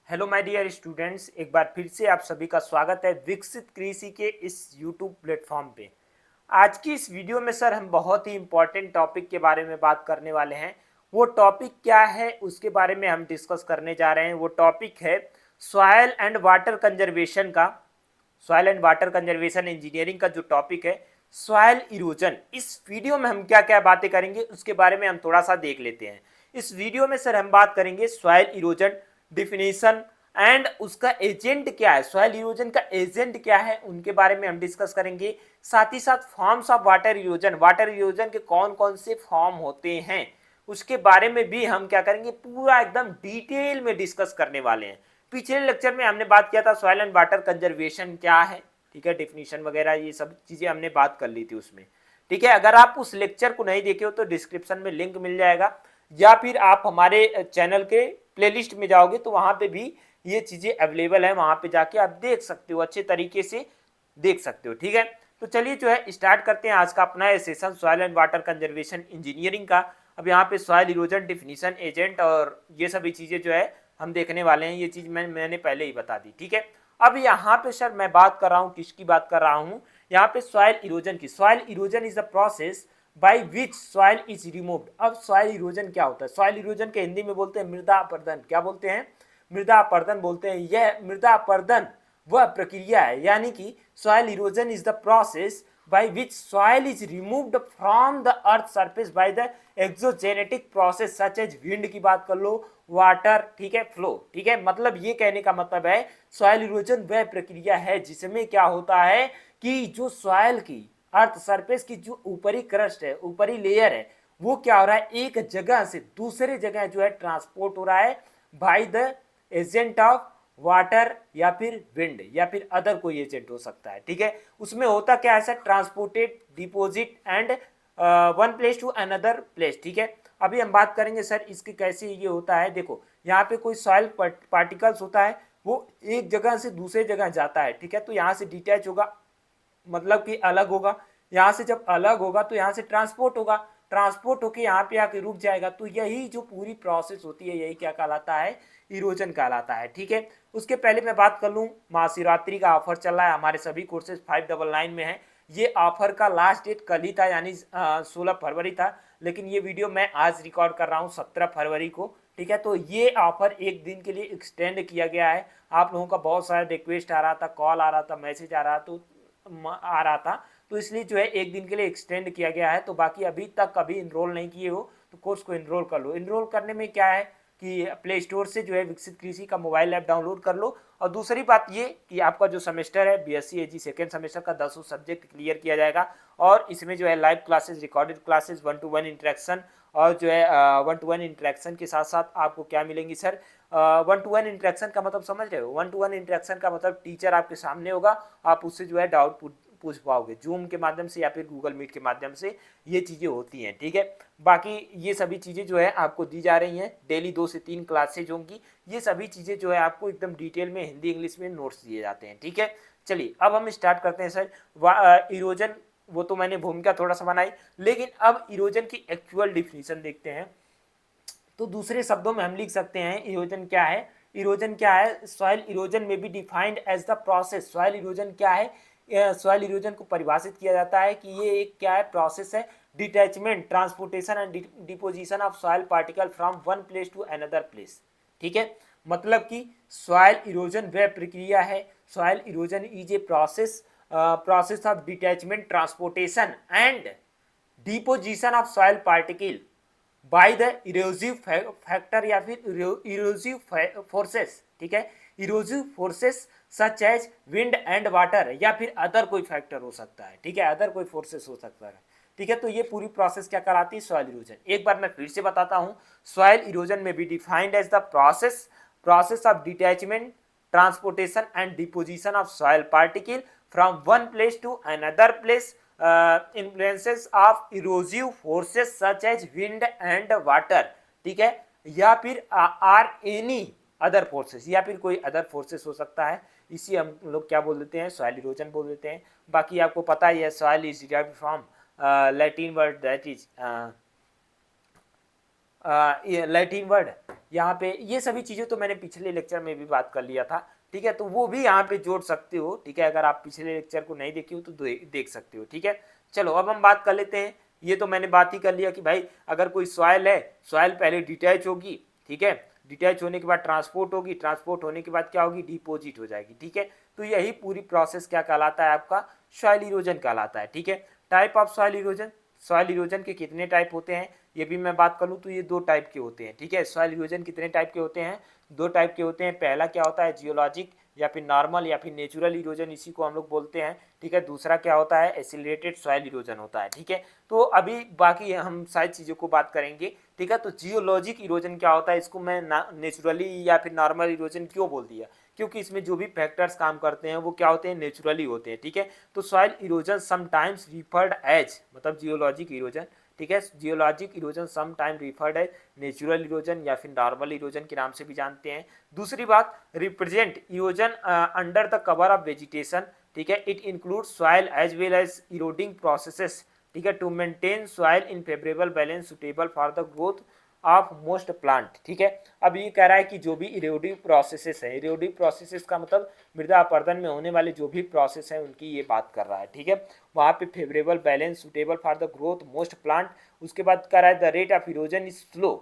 Hello my dear students, एक बार फिर से आप सभी का स्वागत है विकसित कृषि के इस यूट्यूब प्लेटफॉर्म पे। आज की इस वीडियो में सर हम बहुत ही इम्पोर्टेंट टॉपिक के बारे में बात करने वाले हैं। वो टॉपिक क्या है उसके बारे में हम डिस्कस करने जा रहे हैं। वो टॉपिक है सॉयल एंड वाटर कंजर्वेशन का, soil and water conservation engineering का जो टॉपिक है सॉयल इरोजन। इस वीडियो में हम क्या क्या बातें करेंगे उसके बारे में हम थोड़ा सा देख लेते हैं। इस वीडियो में सर हम बात करेंगे सॉयल इरोजन डिफिनीशन एंड उसका एजेंट क्या है, सॉइल इरोजन का एजेंट क्या है उनके बारे में हम डिस्कस करेंगे। साथ ही साथ forms of water erosion, water erosion के कौन कौन से फॉर्म होते हैं उसके बारे में भी हम क्या करेंगे, पूरा एकदम डिटेल में डिस्कस करने वाले हैं। पिछले लेक्चर में हमने बात किया था सॉइल एंड वाटर कंजर्वेशन क्या है, ठीक है, डिफिनीशन वगैरह ये सब चीजें हमने बात कर ली थी उसमें। ठीक है, अगर आप उस लेक्चर को नहीं देखे हो तो डिस्क्रिप्शन में लिंक मिल जाएगा, या फिर आप हमारे चैनल के प्लेलिस्ट में जाओगे तो वहां पे भी ये चीजें अवेलेबल है, वहां पे जाके आप देख सकते हो, अच्छे तरीके से देख सकते हो। ठीक है, तो चलिए जो है स्टार्ट करते हैं आज का अपना ये session soil and water conservation engineering का। अब यहाँ पे सॉइल इरोजन डिफिनीशन एजेंट और ये सभी चीजें जो है हम देखने वाले हैं। ये चीज मैंने पहले ही बता दी। ठीक है, अब यहाँ पे सर मैं बात कर रहा हूँ, किसकी बात कर रहा हूँ, यहाँ पे सॉइल इरोजन की। Soil erosion is the process by which soil is removed. अब सॉइल इरोजन क्या होता है? सॉइल इरोजन के हिंदी में बोलते हैं मृदा अपरदन। क्या बोलते हैं? मृदा अपरदन बोलते हैं। यह मृदा अपरदन वह प्रक्रिया है, यानी कि soil erosion is the process by which soil is removed from the earth surface by the exogenetic process such as wind की बात कर लो, वाटर, ठीक है, फ्लो। ठीक है, मतलब ये कहने का मतलब है सॉइल इरोजन वह प्रक्रिया है जिसमें क्या होता है कि जो सॉइल की, अर्थ सरफेस की जो ऊपरी क्रस्ट है, ऊपरी लेयर है, वो क्या हो रहा है, एक जगह से दूसरे जगह जो है ट्रांसपोर्ट हो रहा है by the agent of water या फिर विंड या फिर अदर कोई एजेंट हो सकता है। ठीक है, उसमें होता क्या है sir, transported, deposit and one place to another place. ठीक है, अभी हम बात करेंगे सर इसके कैसे ये होता है। देखो यहाँ पे कोई सॉइल पार्टिकल्स होता है, वो एक जगह से दूसरे जगह जाता है। ठीक है, तो यहाँ से डिटैच होगा, मतलब कि अलग होगा। यहाँ से जब अलग होगा तो यहाँ से ट्रांसपोर्ट होगा, ट्रांसपोर्ट होके यहाँ पे आके रुक जाएगा। तो यही जो पूरी प्रोसेस होती है यही क्या कहलाता है, इरोजन कहलाता है। ठीक है, उसके पहले मैं बात कर लूँ, महाशिवरात्रि का ऑफर चल रहा है, हमारे सभी कोर्सेज 599 में है। ये ऑफर का लास्ट डेट कल ही था, यानी 16 फरवरी था, लेकिन ये वीडियो मैं आज रिकॉर्ड कर रहा हूँ 17 फरवरी को। ठीक है, तो ये ऑफर एक दिन के लिए एक्सटेंड किया गया है। आप लोगों का बहुत सारा रिक्वेस्ट आ रहा था, कॉल आ रहा था, मैसेज आ रहा था, तो इसलिए जो है एक दिन के लिए एक्सटेंड किया गया है। तो बाकी अभी तक कभी इनरोल नहीं किए हो तो कोर्स को इनरोल कर लो। इनरोल करने में क्या है कि प्ले स्टोर से जो है विकसित कृषि का मोबाइल ऐप डाउनलोड कर लो। और दूसरी बात ये कि आपका जो सेमेस्टर है बीएससी एजी सेकेंड सेमेस्टर का 10 सब्जेक्ट क्लियर किया जाएगा, और इसमें जो है live classes, recorded classes, 1-to-1 interaction, और जो है 1-to-1 इंटरेक्शन के साथ साथ आपको क्या मिलेंगी सर, 1-to-1 इंटरेक्शन का मतलब समझ रहे हो? 1-to-1 इंटरेक्शन का मतलब टीचर आपके सामने होगा, आप उससे जो है डाउट पूछ पाओगे जूम के माध्यम से या फिर गूगल मीट के माध्यम से, ये चीज़ें होती हैं। ठीक है, बाकी ये सभी चीज़ें जो है आपको दी जा रही हैं, डेली 2 से 3 क्लासेज होंगी। ये सभी चीज़ें जो है आपको एकदम डिटेल में हिंदी इंग्लिश में नोट्स दिए जाते हैं। ठीक है, चलिए अब हम स्टार्ट करते हैं सर। इरोजन वो तो मैंने भूमिका थोड़ा सा बनाई, लेकिन अब इरोजन की एक्चुअल डिफिनीशन देखते हैं। तो दूसरे शब्दों में हम लिख सकते हैं इरोजन क्या है। इरोजन क्या है? Soil erosion may be defined as the process. Soil erosion क्या है? सॉइल इरोजन को परिभाषित किया जाता है कि ये एक क्या है, प्रोसेस है, detachment, transportation and deposition of soil particle from one place to another place. ठीक है, मतलब कि सॉइल इरोजन वह प्रक्रिया है, soil erosion is a process of detachment, transportation and deposition of soil particle by the erosive factor या फिर erosive forces. ठीक है, erosive forces such as wind and water, या फिर अदर कोई फैक्टर हो सकता है। ठीक है, अदर कोई फोर्सेस हो सकता है। ठीक है, तो ये पूरी प्रोसेस क्या कराती है, सॉइल इरोजन। एक बार मैं फिर से बताता हूँ, soil erosion may be defined as the process of detachment, transportation and deposition of soil particle from one place to another place, influences of erosive forces such as wind and water। ठीक है, या फिर are any other forces, या फिर कोई other forces हो सकता है। इसी हम लोग क्या बोल देते हैं, सॉइल इरोजन बोल देते हैं। बाकी आपको पता ही है soil is derived from Latin word that is Latin word यहाँ पे, ये सभी चीज़ें तो मैंने पिछले लेक्चर में भी बात कर लिया था, ठीक है, तो वो भी यहाँ पे जोड़ सकते हो, ठीक है, अगर आप पिछले लेक्चर को नहीं देखे हो तो देख सकते हो, ठीक है। चलो अब हम बात कर लेते हैं, ये तो मैंने बात ही कर लिया कि भाई अगर कोई सॉइल है, सॉइल पहले डिटैच होगी, ठीक है, डिटैच होने के बाद ट्रांसपोर्ट होगी, ट्रांसपोर्ट होने के बाद क्या होगी, डिपोजिट हो जाएगी, ठीक है। तो यही पूरी प्रोसेस क्या कहलाता है, आपका सॉइल इरोजन कहलाता है, ठीक है। Type of soil erosion, soil erosion के कितने टाइप होते हैं ये भी मैं बात कर लूँ तो ये 2 टाइप के होते हैं, ठीक है। सॉइल इरोजन कितने टाइप के होते हैं, 2 टाइप के होते हैं। पहला क्या होता है, जियोलॉजिक या फिर नॉर्मल या फिर नेचुरल इरोजन, इसी को हम लोग बोलते हैं, ठीक है। दूसरा क्या होता है, एसिलरेटेड सॉइल इरोजन होता है, ठीक है। तो अभी बाकी हम सारी चीज़ों को बात करेंगे, ठीक है। तो जियोलॉजिक इरोजन क्या होता है, इसको मैं नेचुरली या फिर नॉर्मल इरोजन क्यों बोल दिया, क्योंकि इसमें जो भी फैक्टर्स काम करते हैं वो क्या होते हैं, नेचुरली होते हैं, ठीक है। तो soil erosion sometimes referred as, मतलब जियोलॉजिक इरोजन, ठीक है, geologic erosion some time referred as natural erosion या फिर नॉर्मल इरोजन के नाम से भी जानते हैं। दूसरी बात, represent erosion under the cover of vegetation, ठीक है, it include soil as well as eroding processes, ठीक है, to maintain soil in favourable balance suitable for the growth of most plant, ठीक है। अब ये कह रहा है कि जो भी इरोडिव प्रोसेसेस है, इरोडिव प्रोसेसेस का मतलब मृदा अपरदन में होने वाले जो भी प्रोसेस है उनकी ये बात कर रहा है, ठीक है। वहाँ पे favourable balance suitable for the growth most plant. उसके बाद कह रहा है the rate of erosion is slow,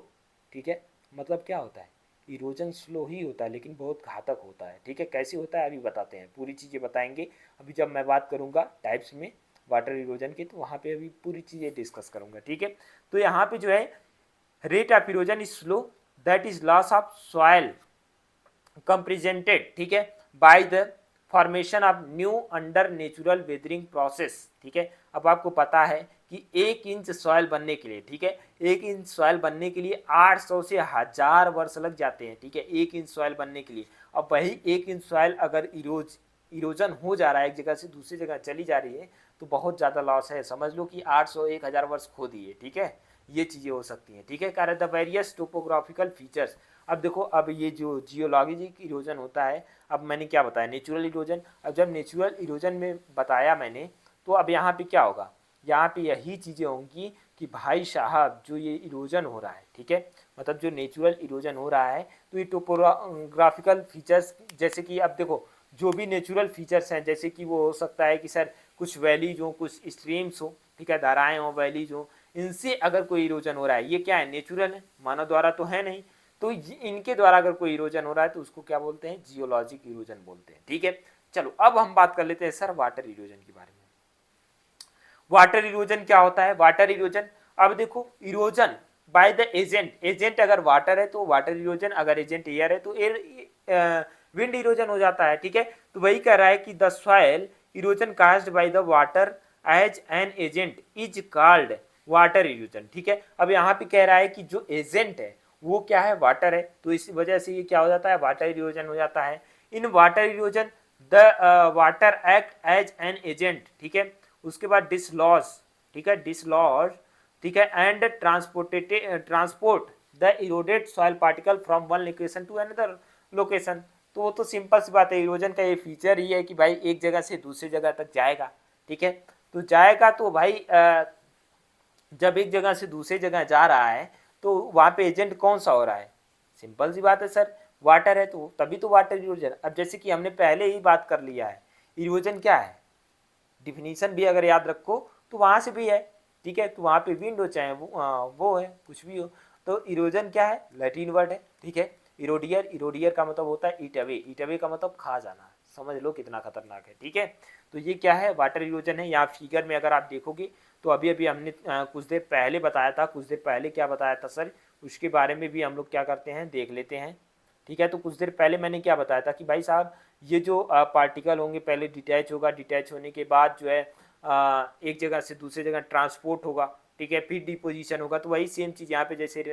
ठीक है, मतलब क्या होता है, इरोजन स्लो ही होता है लेकिन बहुत घातक होता है, ठीक है। कैसे होता है अभी बताते हैं, पूरी चीज़ें बताएंगे अभी जब मैं बात करूँगा टाइप्स में वाटर इरोजन की, तो वहाँ पे अभी पूरी चीज़ें डिस्कस करूँगा, ठीक है। तो यहाँ पे जो है rate of erosion is slow, that is loss of soil compensated, ठीक है, by the formation of new under natural weathering process, ठीक है। अब आपको पता है कि 1 इंच सॉइल बनने के लिए, ठीक है, 1 इंच सॉइल बनने के लिए 800 से 1000 वर्ष लग जाते हैं, ठीक है, 1 इंच सॉइल बनने के लिए। अब वही 1 इंच सॉइल अगर इरोजन हो जा रहा है, एक जगह से दूसरी जगह चली जा रही है, तो बहुत ज़्यादा लॉस है, समझ लो कि 800 1000 वर्ष खो दिए, ठीक है, ये चीज़ें हो सकती हैं, ठीक है। कह रहे द वेरियस टोपोग्राफिकल फीचर्स। अब देखो, अब ये जो जियोलॉजिक इरोजन होता है, अब मैंने क्या बताया, नेचुरल इरोजन। अब जब नेचुरल इरोजन में बताया मैंने, तो अब यहाँ पे क्या होगा, यहाँ पे यही चीज़ें होंगी कि भाई साहब जो ये इरोजन हो रहा है, ठीक है, मतलब जो नेचुरल इरोजन हो रहा है, तो ये टोपोग्राफिकल फीचर्स, जैसे कि अब देखो जो भी नेचुरल फीचर्स हैं, जैसे कि वो हो सकता है कि सर कुछ वैलीज हो, कुछ स्ट्रीम्स हो, ठीक है, धाराएं हो, वैलीज हो, इनसे अगर कोई इरोजन हो रहा है, ये क्या है, नेचुरल है, मानव द्वारा तो है नहीं, तो इनके द्वारा अगर कोई इरोजन हो रहा है तो उसको क्या बोलते हैं, जियोलॉजिक इरोजन बोलते हैं, ठीक है। चलो अब हम बात कर लेते हैं सर वाटर इरोजन के बारे में। वाटर इरोजन क्या होता है, वाटर इरोजन, अब देखो erosion by the agent, agent अगर वाटर है तो वाटर इरोजन, अगर एजेंट एयर है तो एयर विंड इरोजन हो जाता है, ठीक है। तो वही कह रहा है कि the soil erosion caused by the water as an agent is called water erosion, ठीक है। अब यहाँ पे कह रहा है कि जो एजेंट है वो क्या है, वाटर है, तो इस वजह से ये क्या हो जाता है, वाटर इरोजन हो जाता है। In water erosion the water act as an agent, ठीक है। उसके बाद डिसलॉज, ठीक है, डिसलॉज, ठीक है, and transport the eroded soil particle from one location to another location. तो वो तो सिंपल सी बात है, इरोजन का ये फीचर ही है कि भाई एक जगह से दूसरी जगह तक जाएगा, ठीक है। तो जाएगा तो भाई जब एक जगह से दूसरी जगह जा रहा है तो वहाँ पे एजेंट कौन सा हो रहा है, सिंपल सी बात है सर, वाटर है, तो तभी तो वाटर इरोजन। अब जैसे कि हमने पहले ही बात कर लिया है, इरोजन क्या है, डिफिनीशन भी अगर याद रखो तो वहाँ से भी है, ठीक है। तो वहाँ पे विंड हो चाहे वो है, कुछ भी हो, तो इरोजन क्या है, लैटिन वर्ड है, ठीक है। इरोडियर, इरोडियर का मतलब होता है ईट अवे, ईट अवे का मतलब खा जाना, समझ लो कितना खतरनाक है, ठीक है। तो ये क्या है, वाटर इरोजन है। यहाँ फिगर में अगर आप देखोगे तो अभी अभी हमने कुछ देर पहले बताया था, कुछ देर पहले क्या बताया था सर, उसके बारे में भी हम लोग क्या करते हैं, देख लेते हैं, ठीक है। तो कुछ देर पहले मैंने क्या बताया था कि भाई साहब ये जो पार्टिकल होंगे पहले डिटैच होगा, डिटैच होने के बाद जो है एक जगह से दूसरी जगह ट्रांसपोर्ट होगा, ठीक है, फिर डिपोजिशन होगा। तो वही सेम चीज़ यहाँ पे जैसे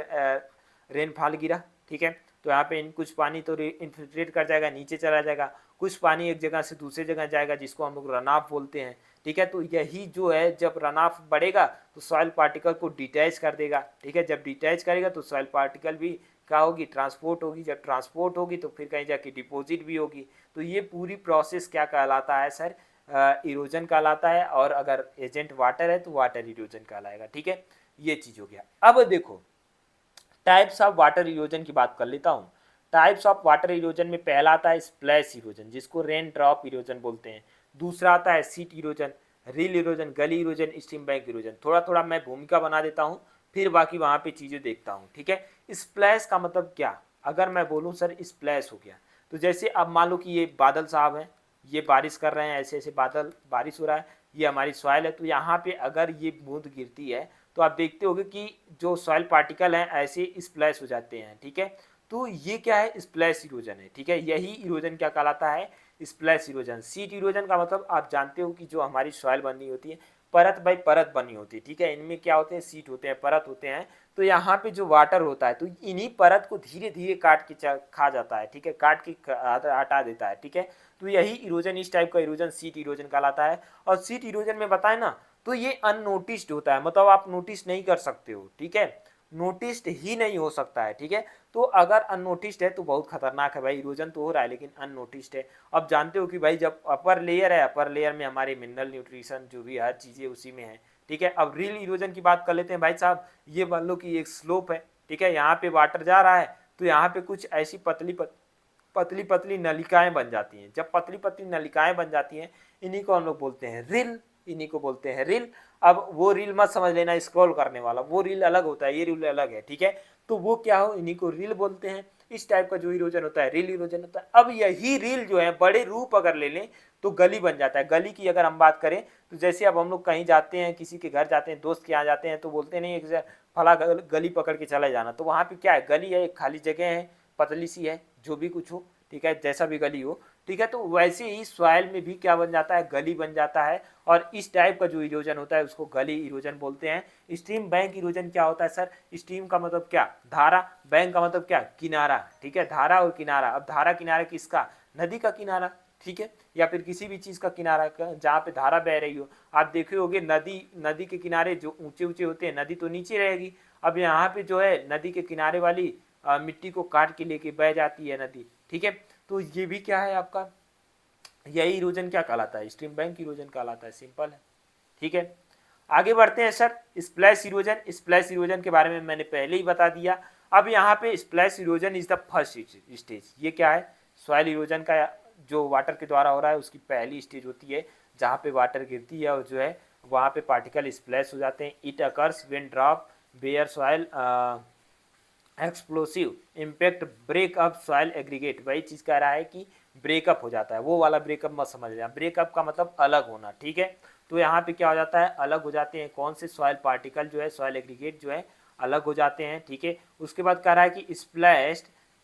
रेनफॉल गिरा, ठीक है, तो यहाँ पे कुछ पानी तो इन्फिल्ट्रेट कर जाएगा, नीचे चला जाएगा, कुछ पानी एक जगह से दूसरी जगह जाएगा जिसको हम लोग रन ऑफ बोलते हैं, ठीक है। तो यही जो है जब रन ऑफ बढ़ेगा तो सॉइल पार्टिकल को डिटैच कर देगा, ठीक है। जब डिटैच करेगा तो सॉइल पार्टिकल भी क्या होगी, ट्रांसपोर्ट होगी, जब ट्रांसपोर्ट होगी तो फिर कहीं जाके डिपॉजिट भी होगी। तो ये पूरी प्रोसेस क्या कहलाता है सर, इरोजन कहलाता है। और अगर एजेंट वाटर है तो वाटर इरोजन कहलाएगा, ठीक है। ये चीज़ हो गया। अब देखो टाइप्स ऑफ वाटर इरोजन की बात कर लेता हूँ। टाइप्स ऑफ वाटर इरोजन में पहला आता है स्प्लैश इरोजन, जिसको रेन ड्रॉप इरोजन बोलते हैं। दूसरा आता है sheet erosion, rill erosion, gully erosion, stream bank erosion. थोड़ा थोड़ा मैं भूमिका बना देता हूँ, फिर बाकी वहाँ पे चीज़ें देखता हूँ, ठीक है। स्प्लैश का मतलब क्या, अगर मैं बोलूँ सर स्प्लैश हो गया, तो जैसे अब मान लो कि ये बादल साहब हैं, ये बारिश कर रहे हैं, ऐसे ऐसे बादल बारिश हो रहा है, ये हमारी सॉइल है, तो यहाँ पे अगर ये बूंद गिरती है तो आप देखते होगे कि जो सॉइल पार्टिकल हैं ऐसे स्प्लैश हो जाते हैं, ठीक है। तो ये क्या है, स्प्लैश इरोजन है, ठीक है। यही इरोजन क्या कहलाता है, स्प्लैश इरोजन। सीट इरोजन का मतलब आप जानते हो कि जो हमारी सॉइल बनी होती है परत बाई परत बनी होती है, ठीक है। इनमें क्या होते हैं, सीट होते हैं, परत होते हैं। तो यहाँ पे जो वाटर होता है तो इन्हीं परत को धीरे धीरे काट के खा जाता है, ठीक है, काट के हटा देता है, ठीक है। तो यही इरोजन, इस टाइप का इरोजन सीट इरोजन कहलाता है। और सीट इरोजन में बताए ना, तो ये अननोटिस्ड होता है, मतलब आप नोटिस नहीं कर सकते हो, ठीक है, नोटिस्ड ही नहीं हो सकता है, ठीक है। तो अगर अननोटिस्ड है तो बहुत खतरनाक है भाई, इरोजन तो हो रहा है लेकिन अननोटिस्ड है। अब जानते हो कि भाई जब अपर लेयर है, अपर लेयर में हमारे मिनरल न्यूट्रिशन जो भी हर चीज़ें उसी में है, ठीक है। अब रिल इरोजन की बात कर लेते हैं भाई साहब। ये मान लो कि एक स्लोप है, ठीक है, यहाँ पे वाटर जा रहा है, तो यहाँ पे कुछ ऐसी पतली पतली नलिकाएं बन जाती हैं। जब पतली पतली नलिकाएं बन जाती हैं, इन्हीं को हम लोग बोलते हैं रिल, इन्हीं को बोलते हैं रिल। अब वो रील मत समझ लेना स्क्रॉल करने वाला, वो रील अलग होता है, ये रील अलग है, ठीक है। तो वो क्या हो, इन्हीं को रील बोलते हैं। इस टाइप का जो इरोजन होता है रील इरोजन होता है। अब यही रील जो है बड़े रूप अगर ले लें तो गली बन जाता है। गली की अगर हम बात करें तो जैसे अब हम लोग कहीं जाते हैं, किसी के घर जाते हैं, दोस्त के यहाँ जाते हैं, तो बोलते नहीं है फला गली पकड़ के चला जाना, तो वहाँ पे क्या है, गली है, एक खाली जगह है, पतली सी है, जो भी कुछ हो, ठीक है, जैसा भी गली हो, ठीक है। तो वैसे ही सॉइल में भी क्या बन जाता है, गली बन जाता है। और इस टाइप का जो इरोजन होता है उसको गली इरोजन बोलते हैं। स्ट्रीम बैंक इरोजन क्या होता है सर, स्ट्रीम का मतलब क्या, धारा, बैंक का मतलब क्या, किनारा, ठीक है, धारा और किनारा। अब धारा किनारा किसका, नदी का किनारा, ठीक है, या फिर किसी भी चीज का किनारा जहाँ पे धारा बह रही हो। आप देखे होगे नदी, नदी के किनारे जो ऊंचे ऊंचे होते हैं, नदी तो नीचे रहेगी। अब यहाँ पे जो है नदी के किनारे वाली मिट्टी को काट के लेके बह जाती है नदी, ठीक है। तो ये भी क्या है आपका, यही इरोजन क्या कहलाता है, स्ट्रीम बैंक इरोजन कहलाता है, सिंपल है, ठीक है। आगे बढ़ते हैं sir, splash erosion. Splash erosion के बारे में मैंने पहले ही बता दिया। अब यहाँ पे splash erosion is the first stage. ये क्या है, सॉइल इरोजन का जो वाटर के द्वारा हो रहा है उसकी पहली स्टेज होती है, जहाँ पे वाटर गिरती है और जो है वहाँ पे पार्टिकल स्प्लैश हो जाते हैं। It occurs when drop bare soil explosive impact break up soil aggregate. वही चीज़ कह रहा है कि ब्रेकअप हो जाता है, वो वाला ब्रेकअप मत समझ लेना, ब्रेकअप का मतलब अलग होना, ठीक है। तो यहाँ पे क्या हो जाता है, अलग हो जाते हैं कौन से सॉइल पार्टिकल जो है, सॉइल एग्रीगेट जो है अलग हो जाते हैं, ठीक है। उसके बाद कह रहा है कि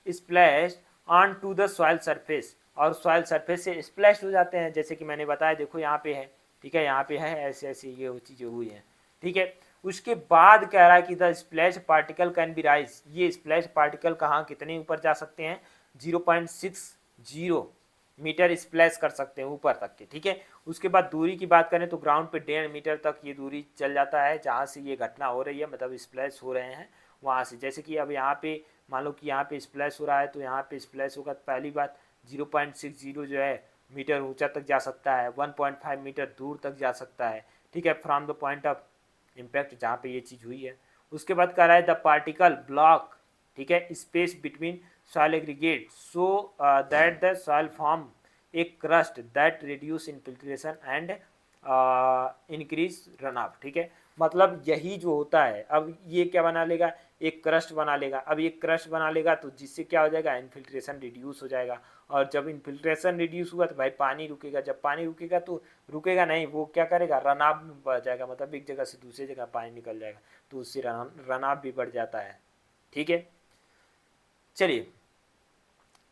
splashed on to the soil surface, और सॉइल सरफेस से स्प्लैश हो जाते हैं, जैसे कि मैंने बताया, देखो यहाँ पे है, ठीक है, यहाँ पे है, ऐसे ऐसे ये चीज़ें हुई हैं, ठीक है। उसके बाद कह रहा है कि the splash particle can be rise. ये स्प्लैश पार्टिकल कहाँ कितने ऊपर जा सकते हैं, 0.60 मीटर स्प्लैश कर सकते हैं ऊपर तक के, ठीक है। उसके बाद दूरी की बात करें तो ग्राउंड पे 1.5 मीटर तक ये दूरी चल जाता है, जहाँ से ये घटना हो रही है, मतलब स्प्लैश हो रहे हैं वहाँ से। जैसे कि अब यहाँ पे मान लो कि यहाँ पे स्प्लैश हो रहा है, तो यहाँ पे स्प्लैश होगा, पहली बात 0.60 जो है मीटर ऊंचा तक जा सकता है, 1.5 मीटर दूर तक जा सकता है, ठीक है, from the point of impact जहाँ पे ये चीज़ हुई है। उसके बाद कह रहा है द पार्टिकल ब्लॉक, ठीक है, space between soil aggregate so that the soil form A crust that reduce infiltration and increase run of, ठीक है। मतलब यही जो होता है, अब ये क्या बना लेगा, एक क्रस्ट बना लेगा। अब ये क्रस्ट बना लेगा तो जिससे क्या हो जाएगा, इन्फिल्ट्रेशन रिड्यूस हो जाएगा। और जब इन्फिल्ट्रेशन रिड्यूस हुआ तो भाई पानी रुकेगा, जब पानी रुकेगा तो रुकेगा नहीं, वो क्या करेगा, रन ऑफ में बढ़ जाएगा, मतलब एक जगह से दूसरी जगह पानी निकल जाएगा, तो उससे रन ऑफ भी बढ़ जाता है, ठीक है। चलिए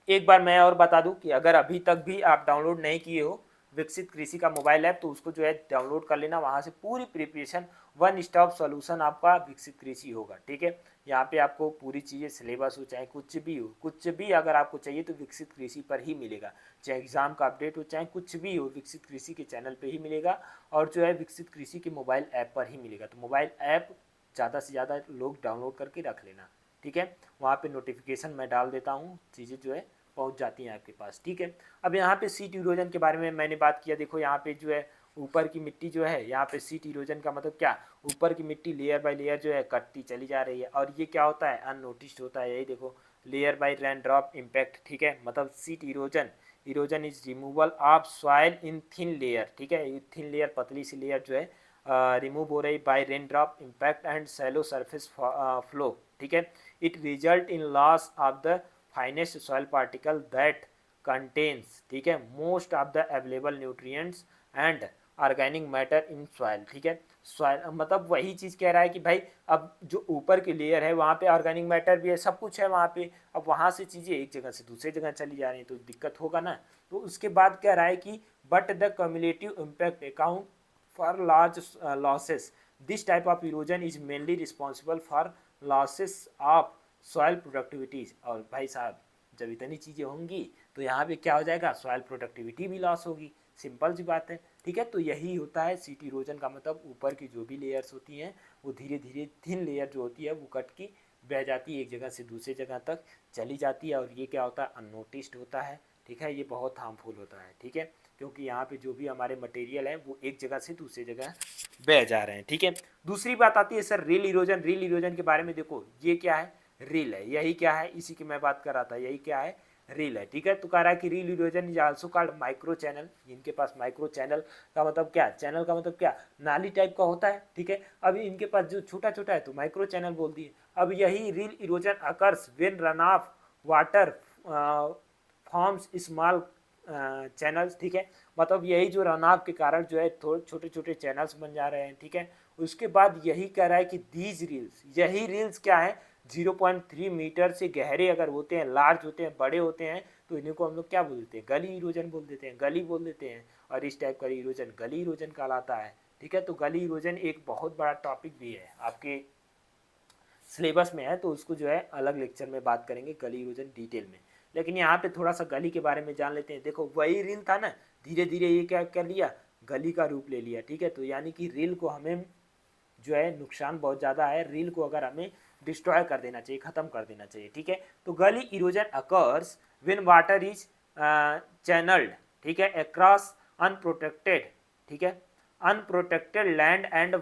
एक बार मैं और बता दूं कि अगर अभी तक भी आप डाउनलोड नहीं किए हो विकसित कृषि का मोबाइल ऐप, तो उसको जो है डाउनलोड कर लेना, वहाँ से पूरी प्रिपरेशन वन स्टॉप सॉल्यूशन आपका विकसित कृषि होगा, ठीक है। यहाँ पे आपको पूरी चीज़ें सिलेबस हो, चाहे कुछ भी हो, कुछ भी अगर आपको चाहिए तो विकसित कृषि पर ही मिलेगा, चाहे एग्जाम का अपडेट हो, चाहे कुछ भी हो, विकसित कृषि के चैनल पर ही मिलेगा, और जो है विकसित कृषि के मोबाइल ऐप पर ही मिलेगा। तो मोबाइल ऐप ज़्यादा से ज़्यादा लोग डाउनलोड करके रख लेना, ठीक है। वहाँ पे नोटिफिकेशन मैं डाल देता हूँ, चीज़ें जो है पहुंच जाती हैं आपके पास, ठीक है। अब यहाँ पे सीट इरोजन के बारे में मैंने बात किया, देखो यहाँ पे जो है ऊपर की मिट्टी जो है यहाँ पे सीट इरोजन का मतलब क्या, ऊपर की मिट्टी लेयर बाय लेयर जो है कटती चली जा रही है, और ये क्या होता है, अननोटिस्ड होता है। यही देखो layer by raindrop impact, ठीक है, मतलब seat erosion, erosion is removal of soil in thin layer, ठीक है, ये थिन लेयर पतली सी लेयर जो है रिमूव हो रही by raindrop impact and shallow surface flow, ठीक है। It result in loss of the finest soil particle that contains, ठीक है, most of the available nutrients and organic matter in soil, ठीक है। सॉइल मतलब वही चीज़ कह रहा है कि भाई अब जो ऊपर की लेयर है वहाँ पे ऑर्गेनिक मैटर भी है, सब कुछ है वहाँ पे, अब वहाँ से चीज़ें एक जगह से दूसरी जगह चली जा रही हैं तो दिक्कत होगा ना। तो उसके बाद कह रहा है कि but the cumulative impact account for large losses, this type of erosion is mainly responsible for losses of soil productivities. और भाई साहब जब इतनी चीज़ें होंगी तो यहाँ पे क्या हो जाएगा, सॉइल प्रोडक्टिविटी भी लॉस होगी, सिंपल सी बात है, ठीक है। तो यही होता है सीट इरोजन का मतलब, ऊपर की जो भी लेयर्स होती हैं वो धीरे धीरे थिन लेयर जो होती है वो कट की बह जाती है, एक जगह से दूसरी जगह तक चली जाती है, और ये क्या होता है, अननोटिस्ड होता है, ठीक है। ये बहुत हार्मफुल होता है, ठीक है, क्योंकि यहाँ पे जो भी हमारे मटेरियल है वो एक जगह से दूसरी जगह बह जा रहे हैं, ठीक है। दूसरी बात आती है sir reel erosion. Reel erosion के बारे में देखो, ये क्या है, रील है, यही क्या है, इसी की मैं बात कर रहा था, यही क्या है, रील है, ठीक है। तो कह रहा है कि reel erosion is also called micro channel. इनके पास माइक्रो चैनल का मतलब क्या, चैनल का मतलब क्या, नाली टाइप का होता है, ठीक है। अभी इनके पास जो छोटा छोटा है तो माइक्रो चैनल बोल दिए। अब यही reel erosion occurs when run of water forms small channels, ठीक है, मतलब यही जो रन ऑफ के कारण जो है थोड़े छोटे छोटे चैनल्स बन जा रहे हैं, ठीक है। उसके बाद यही कह रहा है कि दीज रील्स, यही रील्स क्या है, 0.3 मीटर से गहरे अगर होते हैं, लार्ज होते हैं, बड़े होते हैं, तो इन्हीं को हम लोग क्या बोल देते हैं, गली इरोजन बोल देते हैं, गली बोल देते हैं, और इस टाइप का इरोजन गली इरोजन कहलाता है, ठीक है। तो गली इरोजन एक बहुत बड़ा टॉपिक भी है, आपके सिलेबस में है, तो उसको जो है अलग लेक्चर में बात करेंगे गली इरोजन डिटेल में। लेकिन यहाँ पे थोड़ा सा गली के बारे में जान लेते हैं। देखो वही रील था ना, धीरे धीरे ये क्या कर लिया, गली का रूप ले लिया, ठीक है। तो यानी कि रील को हमें जो है नुकसान बहुत ज़्यादा है, रील को अगर हमें डिस्ट्रॉय कर देना चाहिए, ख़त्म कर देना चाहिए, ठीक है। तो गली erosion occurs when water is channelled, ठीक है, अक्रॉस अनप्रोटेक्टेड, ठीक है, unprotected land and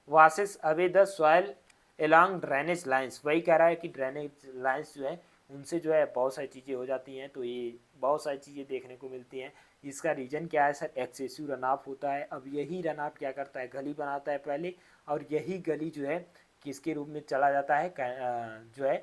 vases away the soil along drainage lines. वही कह रहा है कि ड्रेनेज लाइन्स जो है उनसे जो है बहुत सारी चीज़ें हो जाती हैं, तो ये बहुत सारी चीज़ें देखने को मिलती हैं। इसका रीज़न क्या है सर, एक्सेसिव रन ऑफ होता है। अब यही रन ऑफ क्या करता है, गली बनाता है पहले, और यही गली जो है किसके रूप में चला जाता है, जो है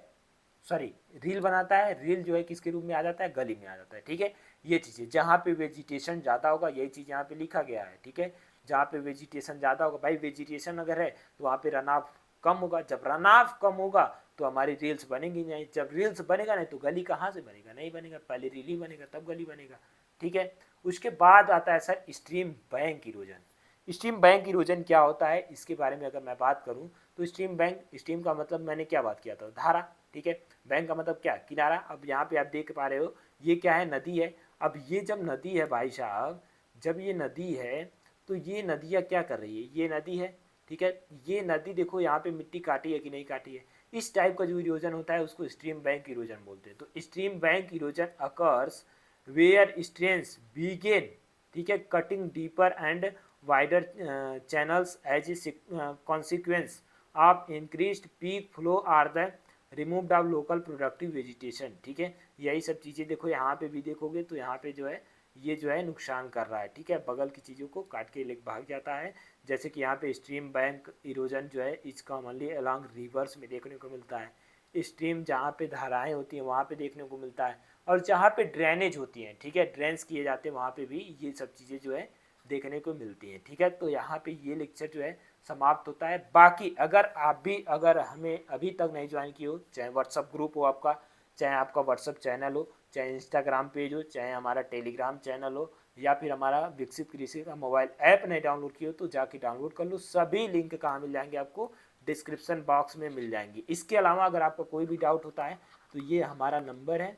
सॉरी रील बनाता है, रील जो है किसके रूप में आ जाता है, गली में आ जाता है, ठीक है। ये चीज़ें जहाँ पे वेजिटेशन ज़्यादा होगा, यही चीज़ यहाँ पे लिखा गया है, ठीक है, जहाँ पे वेजिटेशन ज़्यादा होगा, भाई वेजिटेशन अगर है तो वहाँ पे रन ऑफ कम होगा, जब रन ऑफ कम होगा तो हमारी रील्स बनेगी नहीं, जब रील्स बनेगा नहीं तो गली कहाँ से बनेगा, नहीं बनेगा, पहले रील ही बनेगा तब गली बनेगा, ठीक है। उसके बाद आता है sir stream bank erosion. Stream bank erosion क्या होता है, इसके बारे में अगर मैं बात करूं तो स्ट्रीम बैंक, स्ट्रीम का मतलब मैंने क्या बात किया था, धारा, ठीक है, बैंक का मतलब क्या, किनारा। अब यहाँ पे आप देख पा रहे हो ये क्या है, नदी है। अब ये जब नदी है भाई साहब, जब ये नदी है तो ये नदियाँ क्या कर रही है, ये नदी है, ठीक है, ये नदी देखो यहाँ पे मिट्टी काटी है कि नहीं काटी है, इस टाइप का जो इरोजन होता है उसको स्ट्रीम बैंक इरोजन बोलते हैं। तो stream bank erosion occurs where streams begin, ठीक है, cutting deeper and wider channels as a consequence of increased peak flow or the removed of local productive vegetation, ठीक है। यही सब चीज़ें देखो यहाँ पे भी देखोगे तो यहाँ पे जो है ये जो है नुकसान कर रहा है, ठीक है, बगल की चीज़ों को काट के ले भाग जाता है। जैसे कि यहाँ पे स्ट्रीम बैंक इरोजन जो है इस कॉमनली अलॉन्ग रिवर्स में देखने को मिलता है। स्ट्रीम जहाँ पे धाराएं होती हैं वहाँ पे देखने को मिलता है, और जहाँ पे ड्रेनेज होती हैं, ठीक है, ड्रेन्स किए जाते हैं वहाँ पे भी ये सब चीज़ें जो है देखने को मिलती हैं, ठीक है। तो यहाँ पे ये लेक्चर जो है समाप्त होता है। बाकी अगर आप भी अगर हमें अभी तक नहीं ज्वाइन किए हो, चाहे व्हाट्सअप ग्रुप हो आपका, चाहे आपका व्हाट्सअप चैनल हो, चाहे इंस्टाग्राम पेज हो, चाहे हमारा टेलीग्राम चैनल हो, या फिर हमारा विकसित कृषि का मोबाइल ऐप नहीं डाउनलोड किया हो तो जाके डाउनलोड कर लो। सभी लिंक कहाँ मिल जाएंगे आपको, डिस्क्रिप्शन बॉक्स में मिल जाएंगी। इसके अलावा अगर आपका कोई भी डाउट होता है तो ये हमारा नंबर है,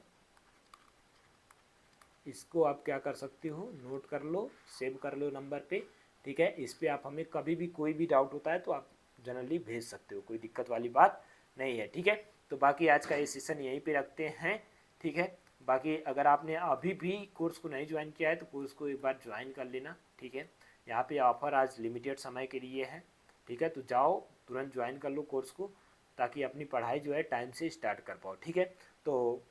इसको आप क्या कर सकते हो, नोट कर लो, सेव कर लो नंबर पे, ठीक है। इस पे आप हमें कभी भी कोई भी डाउट होता है तो आप जनरली भेज सकते हो, कोई दिक्कत वाली बात नहीं है, ठीक है। तो बाकी आज का ये सेशन यहीं पे रखते हैं, ठीक है। बाकी अगर आपने अभी भी कोर्स को नहीं ज्वाइन किया है तो कोर्स को एक बार ज्वाइन कर लेना, ठीक है। यहाँ पे ऑफर आज लिमिटेड समय के लिए है, ठीक है। तो जाओ तुरंत ज्वाइन कर लो कोर्स को, ताकि अपनी पढ़ाई जो है टाइम से स्टार्ट कर पाओ, ठीक है। तो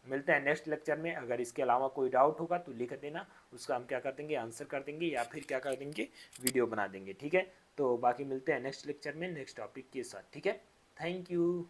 मिलते हैं नेक्स्ट लेक्चर में। अगर इसके अलावा कोई डाउट होगा तो लिख देना, उसका हम क्या कर देंगे, आंसर कर देंगे, या फिर क्या कर देंगे, वीडियो बना देंगे, ठीक है। तो बाकी मिलते हैं नेक्स्ट लेक्चर में नेक्स्ट टॉपिक के साथ, ठीक है। Thank you.